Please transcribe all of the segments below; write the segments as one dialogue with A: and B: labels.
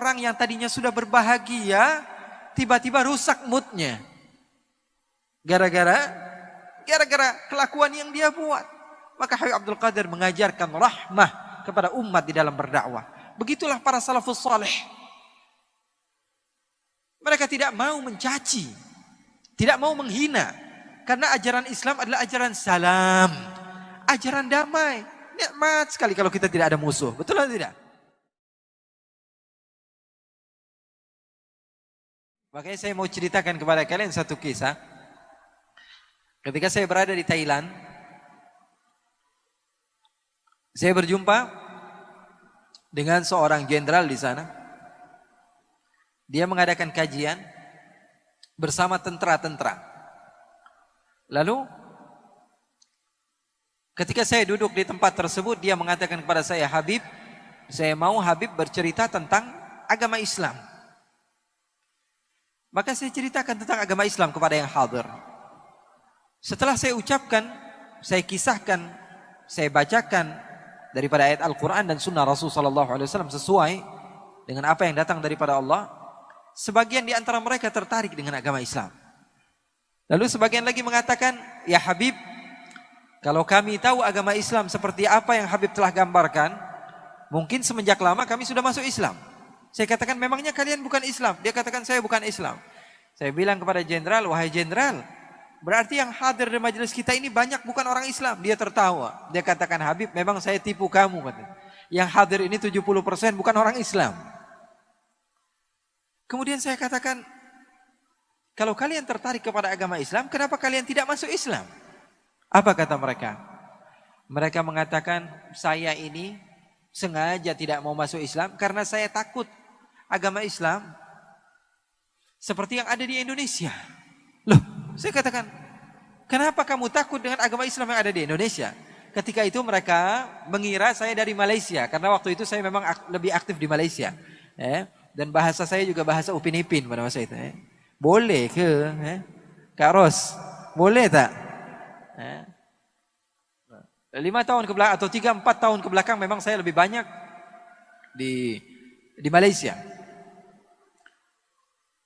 A: orang yang tadinya sudah berbahagia, tiba-tiba rusak moodnya. Gara-gara kelakuan yang dia buat. Maka Habib Abdul Qadir mengajarkan rahmah kepada umat di dalam berdakwah. Begitulah para salafus saleh. Mereka tidak mau mencaci, tidak mau menghina. Karena ajaran Islam adalah ajaran salam, ajaran damai. Nikmat sekali kalau kita tidak ada musuh. Betul atau tidak? Makanya saya mau ceritakan kepada kalian satu kisah. Ketika saya berada di Thailand, saya berjumpa dengan seorang jenderal di sana. Dia mengadakan kajian bersama tentara-tentara. Lalu ketika saya duduk di tempat tersebut, dia mengatakan kepada saya, Habib, saya mau Habib bercerita tentang agama Islam. Maka saya ceritakan tentang agama Islam kepada yang hadir. Setelah saya ucapkan, saya kisahkan, saya bacakan daripada ayat Al-Quran dan Sunnah Rasul SAW sesuai dengan apa yang datang daripada Allah. Sebagian di antara mereka tertarik dengan agama Islam. Lalu sebagian lagi mengatakan, ya Habib, kalau kami tahu agama Islam seperti apa yang Habib telah gambarkan, mungkin semenjak lama kami sudah masuk Islam. Saya katakan, memangnya kalian bukan Islam? Dia katakan, saya bukan Islam. Saya bilang kepada jenderal, wahai jenderal, berarti yang hadir di majelis kita ini banyak bukan orang Islam. Dia tertawa. Dia katakan, Habib, memang saya tipu kamu. Yang hadir ini 70% bukan orang Islam. Kemudian saya katakan, kalau kalian tertarik kepada agama Islam, kenapa kalian tidak masuk Islam? Apa kata mereka? Mereka mengatakan, saya ini sengaja tidak mau masuk Islam karena saya takut agama Islam seperti yang ada di Indonesia. Loh, saya katakan, kenapa kamu takut dengan agama Islam yang ada di Indonesia? Ketika itu mereka mengira saya dari Malaysia, karena waktu itu saya memang lebih aktif di Malaysia. Dan bahasa saya juga bahasa Upin Ipin pada masa itu. Boleh ke? Kak Ros, boleh tak? 5 tahun ke belakang atau 3-4 tahun ke belakang memang saya lebih banyak di Malaysia.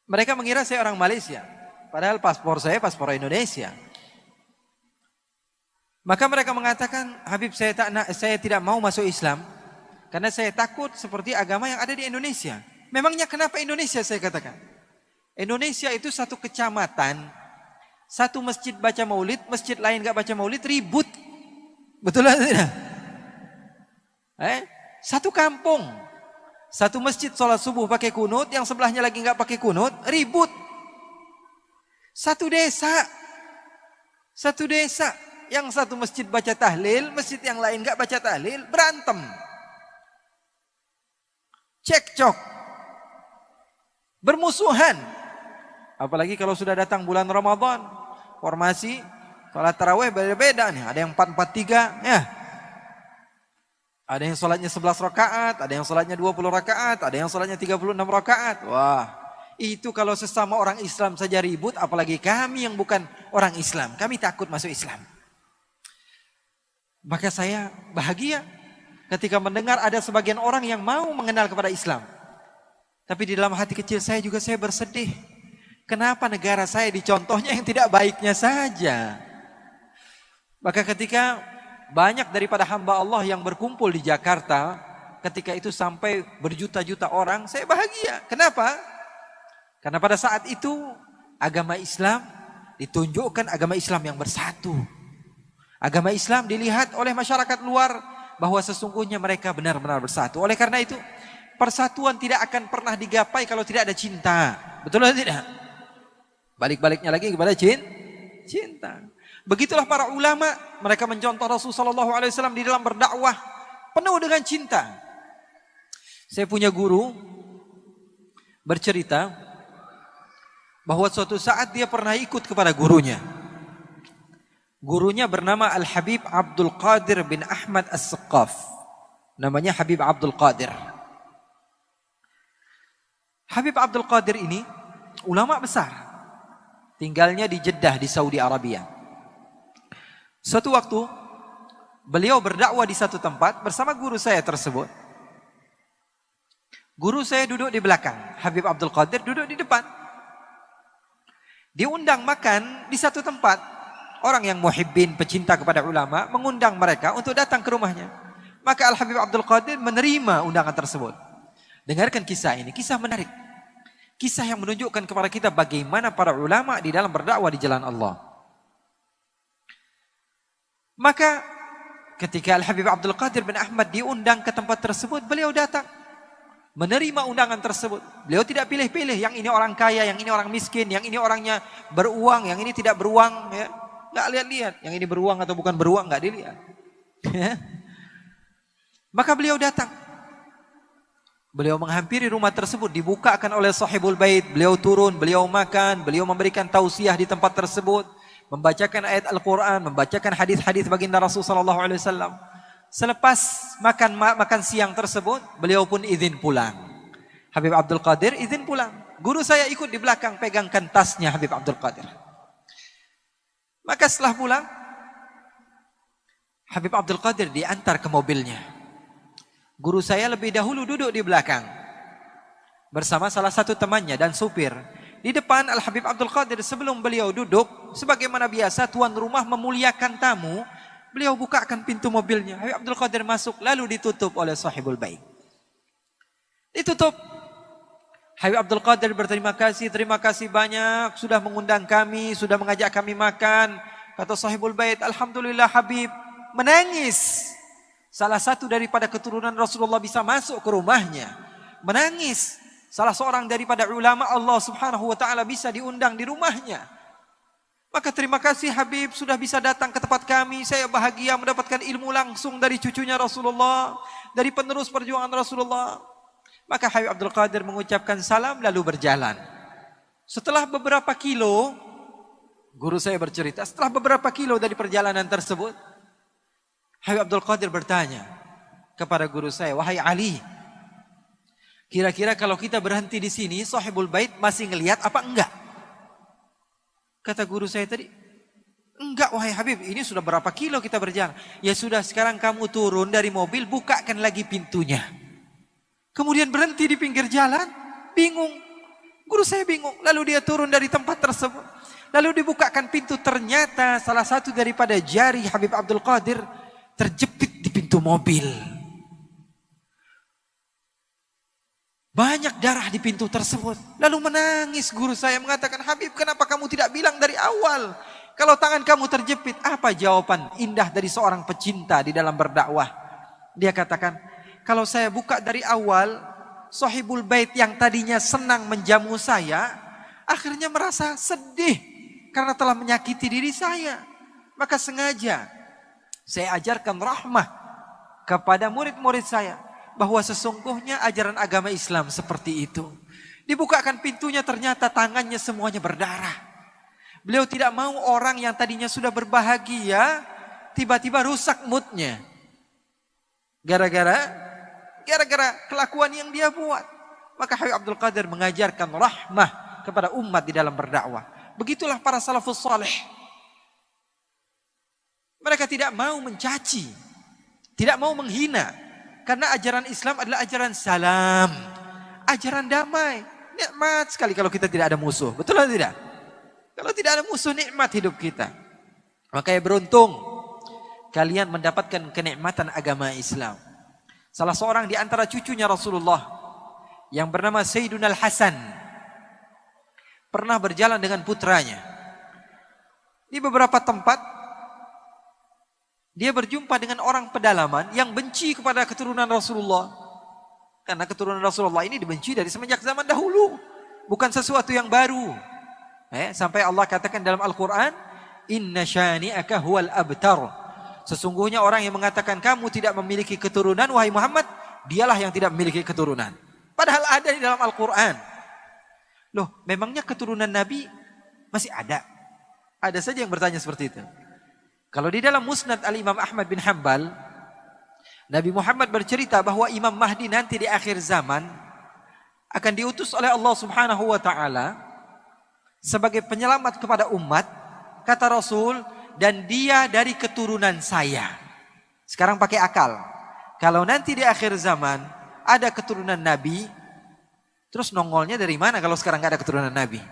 A: Mereka mengira saya orang Malaysia, padahal paspor saya paspor Indonesia. Maka mereka mengatakan, Habib, saya tidak mau masuk Islam karena saya takut seperti agama yang ada di Indonesia. Memangnya kenapa Indonesia? Saya katakan, Indonesia itu satu kecamatan, satu masjid baca maulid, masjid lain gak baca maulid, ribut. Betul atau tidak? Satu kampung, satu masjid sholat subuh pakai kunut, yang sebelahnya lagi nggak pakai kunut, ribut. Satu desa, yang satu masjid baca tahlil, masjid yang lain nggak baca tahlil, berantem, cekcok, bermusuhan. Apalagi kalau sudah datang bulan Ramadan, formasi sholat tarawih beda-beda nih. Ada yang 4-4-3 ya. Ada yang sholatnya 11 rakaat, ada yang sholatnya 20 rakaat, ada yang sholatnya 36 rakaat. Wah, itu kalau sesama orang Islam saja ribut, apalagi kami yang bukan orang Islam. Kami takut masuk Islam. Maka saya bahagia ketika mendengar ada sebagian orang yang mau mengenal kepada Islam. Tapi di dalam hati kecil saya juga saya bersedih. Kenapa negara saya dicontohnya yang tidak baiknya saja? Maka ketika banyak daripada hamba Allah yang berkumpul di Jakarta, ketika itu sampai berjuta-juta orang, saya bahagia. Kenapa? Karena pada saat itu agama Islam ditunjukkan agama Islam yang bersatu. Agama Islam dilihat oleh masyarakat luar bahwa sesungguhnya mereka benar-benar bersatu. Oleh karena itu, persatuan tidak akan pernah digapai kalau tidak ada cinta. Betul atau tidak? Balik-baliknya lagi kepada cinta. Begitulah para ulama, mereka mencontoh Rasulullah SAW di dalam berdakwah penuh dengan cinta. Saya punya guru bercerita bahwa suatu saat dia pernah ikut kepada gurunya. Gurunya bernama Al-Habib Abdul Qadir bin Ahmad As-Saqqaf. Namanya Habib Abdul Qadir. Habib Abdul Qadir ini ulama besar. Tinggalnya di Jeddah di Saudi Arabia. Suatu waktu beliau berdakwah di satu tempat bersama guru saya tersebut. Guru saya duduk di belakang, Habib Abdul Qadir duduk di depan. Diundang makan di satu tempat. Orang yang muhibbin, pecinta kepada ulama, mengundang mereka untuk datang ke rumahnya. Maka Al-Habib Abdul Qadir menerima undangan tersebut. Dengarkan kisah ini, kisah menarik. Kisah yang menunjukkan kepada kita bagaimana para ulama di dalam berdakwah di jalan Allah. Maka ketika Al-Habib Abdul Qadir bin Ahmad diundang ke tempat tersebut, beliau datang. Menerima undangan tersebut. Beliau tidak pilih-pilih, yang ini orang kaya, yang ini orang miskin, yang ini orangnya beruang, yang ini tidak beruang. Ya. Nggak lihat-lihat, yang ini beruang atau bukan beruang, nggak dilihat. Ya. Maka beliau datang. Beliau menghampiri rumah tersebut, dibukakan oleh sahibul bait. Beliau turun, beliau makan, beliau memberikan tausiah di tempat tersebut, membacakan ayat Al-Quran, membacakan hadis-hadis baginda Rasulullah SAW. Selepas makan siang tersebut, beliau pun izin pulang. Habib Abdul Qadir izin pulang. Guru saya ikut di belakang, pegangkan tasnya Habib Abdul Qadir. Maka setelah pulang, Habib Abdul Qadir diantar ke mobilnya. Guru saya lebih dahulu duduk di belakang bersama salah satu temannya dan supir. Di depan Al-Habib Abdul Qadir, sebelum beliau duduk, sebagaimana biasa tuan rumah memuliakan tamu, beliau bukakan pintu mobilnya. Habib Abdul Qadir masuk, lalu ditutup oleh sahibul bait. Ditutup. Habib Abdul Qadir berterima kasih banyak sudah mengundang kami, sudah mengajak kami makan. Kata sahibul bait, alhamdulillah Habib, menangis. Salah satu daripada keturunan Rasulullah bisa masuk ke rumahnya. Menangis. Salah seorang daripada ulama Allah Subhanahu wa taala bisa diundang di rumahnya. Maka terima kasih Habib sudah bisa datang ke tempat kami. Saya bahagia mendapatkan ilmu langsung dari cucunya Rasulullah, dari penerus perjuangan Rasulullah. Maka Habib Abdul Qadir mengucapkan salam lalu berjalan. Setelah beberapa kilo, guru saya bercerita, setelah beberapa kilo dari perjalanan tersebut, Habib Abdul Qadir bertanya kepada guru saya, wahai Ali, kira-kira kalau kita berhenti di sini, sahibul bait masih ngelihat apa enggak? Kata guru saya tadi, enggak wahai Habib, ini sudah berapa kilo kita berjalan. Ya sudah, sekarang kamu turun dari mobil, bukakan lagi pintunya. Kemudian berhenti di pinggir jalan, bingung. Guru saya bingung, lalu dia turun dari tempat tersebut. Lalu dibukakan pintu, ternyata salah satu daripada jari Habib Abdul Qadir terjepit di pintu mobil. Banyak darah di pintu tersebut. Lalu menangis guru saya mengatakan, Habib kenapa kamu tidak bilang dari awal? Kalau tangan kamu terjepit, apa jawaban indah dari seorang pecinta di dalam berdakwah? Dia katakan, kalau saya buka dari awal, sahibul bait yang tadinya senang menjamu saya, akhirnya merasa sedih karena telah menyakiti diri saya. Maka sengaja saya ajarkan rahmah kepada murid-murid saya, bahwa sesungguhnya ajaran agama Islam seperti itu. Dibukakan pintunya, ternyata tangannya semuanya berdarah. Beliau tidak mau orang yang tadinya sudah berbahagia tiba-tiba rusak moodnya. Gara-gara kelakuan yang dia buat. Maka Habib Abdul Qadir mengajarkan rahmah kepada umat di dalam berdakwah. Begitulah para salafus saleh. Mereka tidak mau mencaci, tidak mau menghina. Karena ajaran Islam adalah ajaran salam, ajaran damai. Nikmat sekali kalau kita tidak ada musuh. Betul atau tidak? Kalau tidak ada musuh, nikmat hidup kita. Makanya beruntung kalian mendapatkan kenikmatan agama Islam. Salah seorang di antara cucunya Rasulullah yang bernama Sayyiduna Al-Hasan pernah berjalan dengan putranya. Di beberapa tempat dia berjumpa dengan orang pedalaman yang benci kepada keturunan Rasulullah. Karena keturunan Rasulullah ini dibenci dari semenjak zaman dahulu. Bukan sesuatu yang baru. Sampai Allah katakan dalam Al-Quran, Inna syani'aka huwal abtar. Sesungguhnya orang yang mengatakan kamu tidak memiliki keturunan, wahai Muhammad, dialah yang tidak memiliki keturunan. Padahal ada di dalam Al-Quran. Loh, memangnya keturunan Nabi masih ada? Ada saja yang bertanya seperti itu. Kalau di dalam Musnad Al-Imam Ahmad bin Hanbal, Nabi Muhammad bercerita bahwa Imam Mahdi nanti di akhir zaman akan diutus oleh Allah Subhanahu wa taala sebagai penyelamat kepada umat. Kata Rasul, dan dia dari keturunan saya. Sekarang pakai akal. Kalau nanti di akhir zaman ada keturunan Nabi, Terus nongolnya dari mana kalau sekarang nggak ada keturunan Nabi?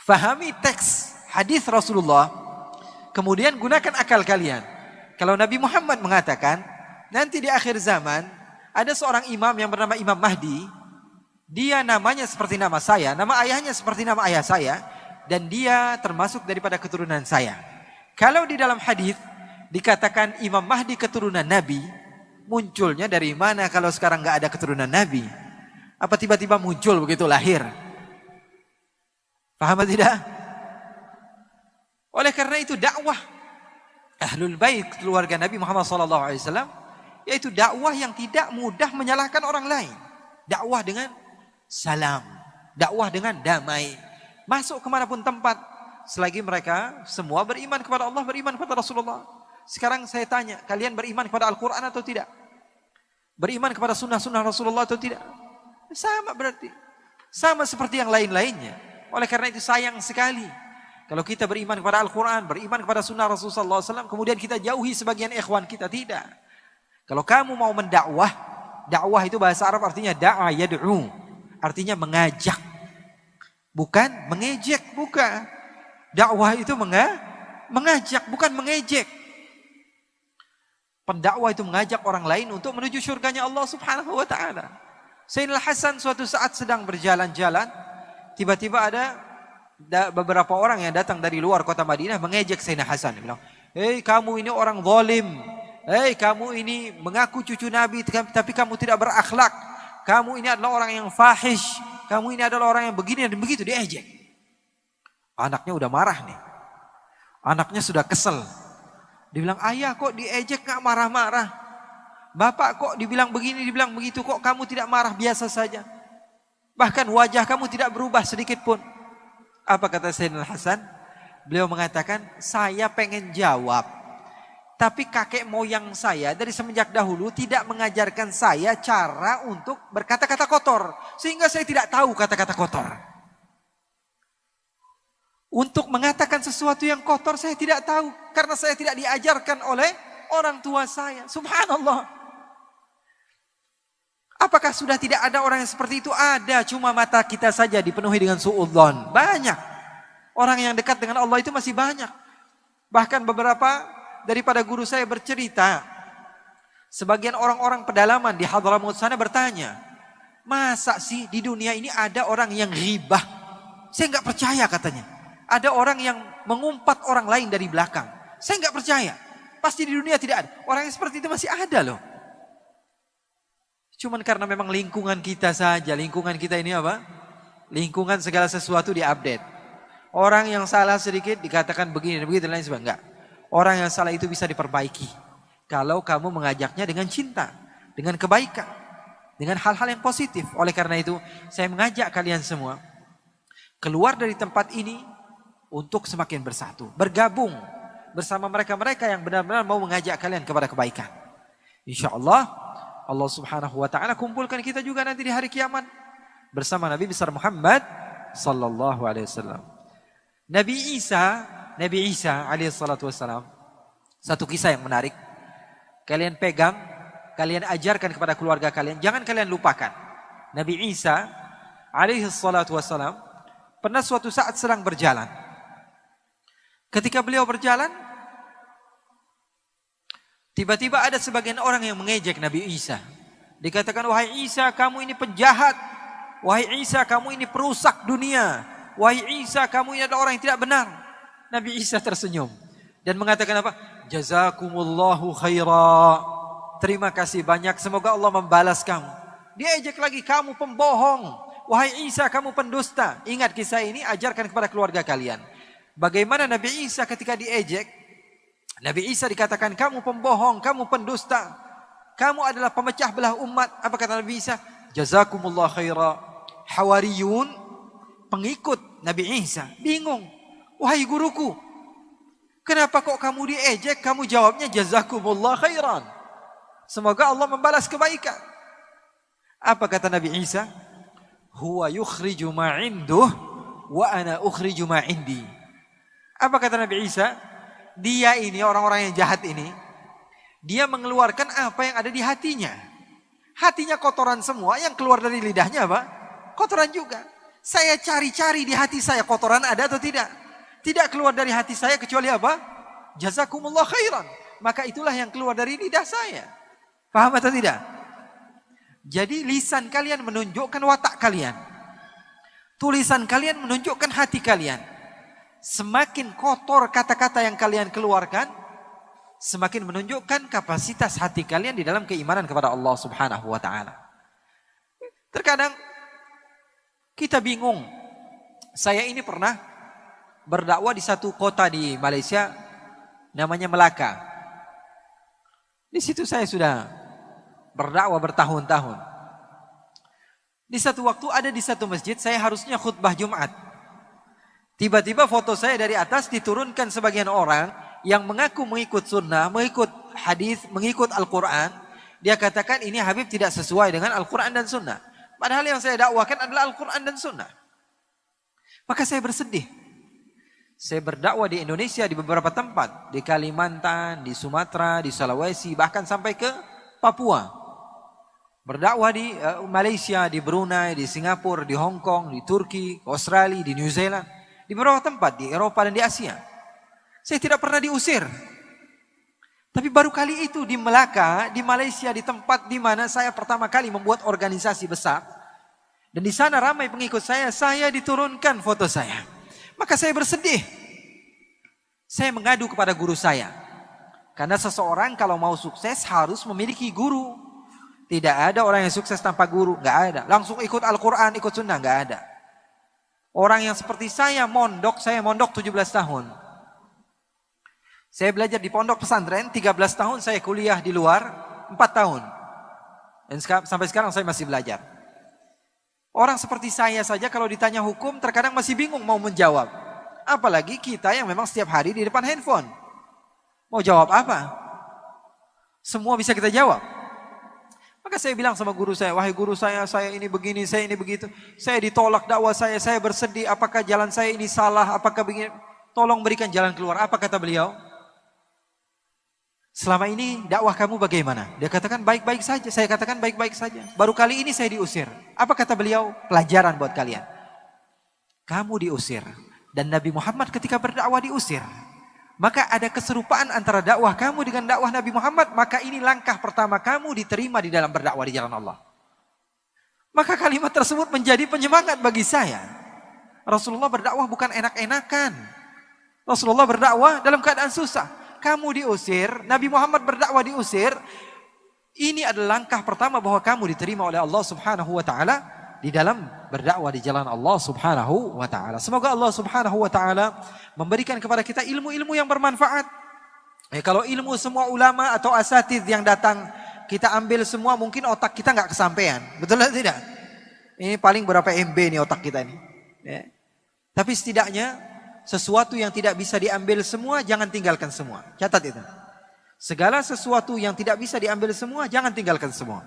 A: Fahami teks hadis Rasulullah, kemudian gunakan akal kalian. Kalau Nabi Muhammad mengatakan, nanti di akhir zaman ada seorang imam yang bernama Imam Mahdi, dia namanya seperti nama saya, nama ayahnya seperti nama ayah saya, dan dia termasuk daripada keturunan saya. Kalau di dalam hadis dikatakan Imam Mahdi keturunan Nabi, munculnya dari mana kalau sekarang nggak ada keturunan Nabi? Apa tiba-tiba muncul begitu lahir? Paham atau tidak? Oleh karena itu dakwah Ahlul Bait keluarga Nabi Muhammad SAW yaitu dakwah yang tidak mudah menyalahkan orang lain. Dakwah dengan salam, dakwah dengan damai. Masuk kemanapun tempat, selagi mereka semua beriman kepada Allah, beriman kepada Rasulullah. Sekarang saya tanya, kalian beriman kepada Al-Quran atau tidak? Beriman kepada sunnah-sunnah Rasulullah atau tidak? Sama berarti. Sama seperti yang lain-lainnya. Oleh karena itu sayang sekali kalau kita beriman kepada Al-Quran, beriman kepada sunnah Rasulullah SAW, kemudian kita jauhi sebagian ikhwan kita. Tidak. Kalau kamu mau mendakwah, dakwah itu bahasa Arab artinya da'a yad'u, artinya mengajak, bukan mengejek, bukan. Dakwah itu mengajak, bukan mengejek. Pendakwah itu mengajak orang lain untuk menuju surganya Allah Subhanahu wa taala. Sayyidina Hasan suatu saat sedang berjalan-jalan, tiba-tiba ada beberapa orang yang datang dari luar kota Madinah mengejek Sayyidina Hasan. Dia bilang, "Hei kamu ini orang zalim. Hei kamu ini mengaku cucu Nabi tapi kamu tidak berakhlak. Kamu ini adalah orang yang fahish. Kamu ini adalah orang yang begini dan begitu." Diejek. Anaknya udah marah nih. Anaknya sudah kesel. Dia bilang, "Ayah kok diejek gak marah-marah? Bapak kok dibilang begini, dibilang begitu, kok kamu tidak marah biasa saja? Bahkan wajah kamu tidak berubah sedikit pun." Apa kata Sayyidina Hasan? Beliau mengatakan, "Saya pengen jawab, tapi kakek moyang saya dari semenjak dahulu tidak mengajarkan saya cara untuk berkata-kata kotor. Sehingga saya tidak tahu kata-kata kotor. Untuk mengatakan sesuatu yang kotor saya tidak tahu. Karena saya tidak diajarkan oleh orang tua saya." Subhanallah. Apakah sudah tidak ada orang yang seperti itu? Ada, cuma mata kita saja dipenuhi dengan suudzon. Banyak. Orang yang dekat dengan Allah itu masih banyak. Bahkan beberapa daripada guru saya bercerita, sebagian orang-orang pedalaman di Hadramaut sana bertanya, "Masa sih di dunia ini ada orang yang ghibah?" Saya nggak percaya katanya. Ada orang yang mengumpat orang lain dari belakang. Saya nggak percaya. Pasti di dunia tidak ada. Orang yang seperti itu masih ada loh. Cuman karena memang lingkungan kita saja. Lingkungan kita ini apa? Lingkungan segala sesuatu diupdate. Orang yang salah sedikit dikatakan begini dan begitu dan lain sebagainya. Enggak. Orang yang salah itu bisa diperbaiki. Kalau kamu mengajaknya dengan cinta. Dengan kebaikan. Dengan hal-hal yang positif. Oleh karena itu saya mengajak kalian semua keluar dari tempat ini untuk semakin bersatu. Bergabung bersama mereka-mereka yang benar-benar mau mengajak kalian kepada kebaikan. InsyaAllah Allah Subhanahu wa taala kumpulkan kita juga nanti di hari kiamat bersama Nabi besar Muhammad sallallahu alaihi wasallam. Nabi Isa alaihi salatu wasallam, satu kisah yang menarik. Kalian pegang, kalian ajarkan kepada keluarga kalian, jangan kalian lupakan. Nabi Isa alaihi salatu wasallam pernah suatu saat sedang berjalan. Ketika beliau berjalan, tiba-tiba ada sebagian orang yang mengejek Nabi Isa. Dikatakan, "Wahai Isa, kamu ini penjahat. Wahai Isa, kamu ini perusak dunia. Wahai Isa, kamu ini adalah orang yang tidak benar." Nabi Isa tersenyum dan mengatakan apa? "Jazakumullahu khaira." Terima kasih banyak, semoga Allah membalas kamu. Dia ejek lagi, "Kamu pembohong. Wahai Isa, kamu pendusta." Ingat kisah ini, ajarkan kepada keluarga kalian. Bagaimana Nabi Isa ketika diejek? Nabi Isa dikatakan, "Kamu pembohong, kamu pendusta. Kamu adalah pemecah belah umat." Apa kata Nabi Isa? "Jazakumullah khaira." Hawariyun, pengikut Nabi Isa, bingung. "Wahai guruku, kenapa kok kamu diejek?" Kamu jawabnya, "Jazakumullah khairan." Semoga Allah membalas kebaikan. Apa kata Nabi Isa? "Huwa yukhriju ma 'induh wa ana ukhriju ma 'indi." Apa kata Nabi Isa? Dia ini, orang-orang yang jahat ini, dia mengeluarkan apa yang ada di hatinya. Hatinya kotoran semua, yang keluar dari lidahnya apa? Kotoran juga. Saya cari-cari di hati saya, kotoran ada atau tidak? Tidak keluar dari hati saya kecuali apa? Jazakumullah khairan. Maka itulah yang keluar dari lidah saya. Paham atau tidak? Jadi lisan kalian menunjukkan watak kalian. Tulisan kalian menunjukkan hati kalian. Semakin kotor kata-kata yang kalian keluarkan, semakin menunjukkan kapasitas hati kalian di dalam keimanan kepada Allah Subhanahu wa taala. Terkadang kita bingung. Saya ini pernah berdakwah di satu kota di Malaysia namanya Melaka. Di situ saya sudah berdakwah bertahun-tahun. Di satu waktu ada di satu masjid saya harusnya khutbah Jumat. Tiba-tiba foto saya dari atas diturunkan sebagian orang yang mengaku mengikut sunnah, mengikut hadis, mengikut Al-Quran. Dia katakan ini Habib tidak sesuai dengan Al-Quran dan sunnah. Padahal yang saya dakwakan adalah Al-Quran dan sunnah. Maka saya bersedih. Saya berdakwah di Indonesia di beberapa tempat. Di Kalimantan, di Sumatera, di Sulawesi, bahkan sampai ke Papua. Berdakwah di Malaysia, di Brunei, di Singapura, di Hong Kong, di Turki, Australia, di New Zealand. Di beberapa tempat, di Eropa dan di Asia. Saya tidak pernah diusir. Tapi baru kali itu di Melaka, di Malaysia, di tempat di mana saya pertama kali membuat organisasi besar. Dan di sana ramai pengikut saya diturunkan foto saya. Maka saya bersedih. Saya mengadu kepada guru saya. Karena seseorang kalau mau sukses harus memiliki guru. Tidak ada orang yang sukses tanpa guru, nggak ada. Langsung ikut Al-Quran, ikut sunnah, nggak ada. Orang yang seperti saya mondok 17 tahun. Saya belajar di pondok pesantren, 13 tahun saya kuliah di luar, 4 tahun. Dan sampai sekarang saya masih belajar. Orang seperti saya saja kalau ditanya hukum terkadang masih bingung mau menjawab. Apalagi kita yang memang setiap hari di depan handphone. Mau jawab apa? Semua bisa kita jawab. Maka saya bilang sama guru saya, wahai guru saya ini begini, saya ini begitu. Saya ditolak dakwah saya bersedih, apakah jalan saya ini salah, apakah begini. Tolong berikan jalan keluar. Apa kata beliau? Selama ini dakwah kamu bagaimana? Dia katakan baik-baik saja. Saya katakan baik-baik saja. Baru kali ini saya diusir. Apa kata beliau? Pelajaran buat kalian. Kamu diusir. Dan Nabi Muhammad ketika berdakwah diusir. Maka ada keserupaan antara dakwah kamu dengan dakwah Nabi Muhammad. Maka ini langkah pertama kamu diterima di dalam berdakwah di jalan Allah. Maka kalimat tersebut menjadi penyemangat bagi saya. Rasulullah berdakwah bukan enak-enakan. Rasulullah berdakwah dalam keadaan susah. Kamu diusir, Nabi Muhammad berdakwah diusir. Ini adalah langkah pertama bahwa kamu diterima oleh Allah Subhanahu wa taala di dalam berdakwah di jalan Allah Subhanahu wa taala. Semoga Allah Subhanahu wa taala memberikan kepada kita ilmu-ilmu yang bermanfaat. Kalau ilmu semua ulama atau asatidz yang datang kita ambil semua, mungkin otak kita nggak kesampaian. Betul atau tidak? Ini paling berapa MB nih otak kita ini. Ya. Tapi setidaknya sesuatu yang tidak bisa diambil semua, jangan tinggalkan semua. Catat itu. Segala sesuatu yang tidak bisa diambil semua, jangan tinggalkan semua.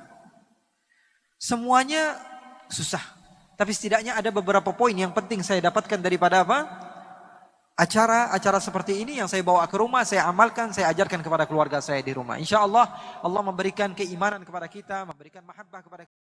A: Semuanya susah. Tapi setidaknya ada beberapa poin yang penting saya dapatkan daripada apa? Acara seperti ini yang saya bawa ke rumah, saya amalkan, saya ajarkan kepada keluarga saya di rumah. Insya Allah, Allah memberikan keimanan kepada kita, memberikan mahabbah kepada kita.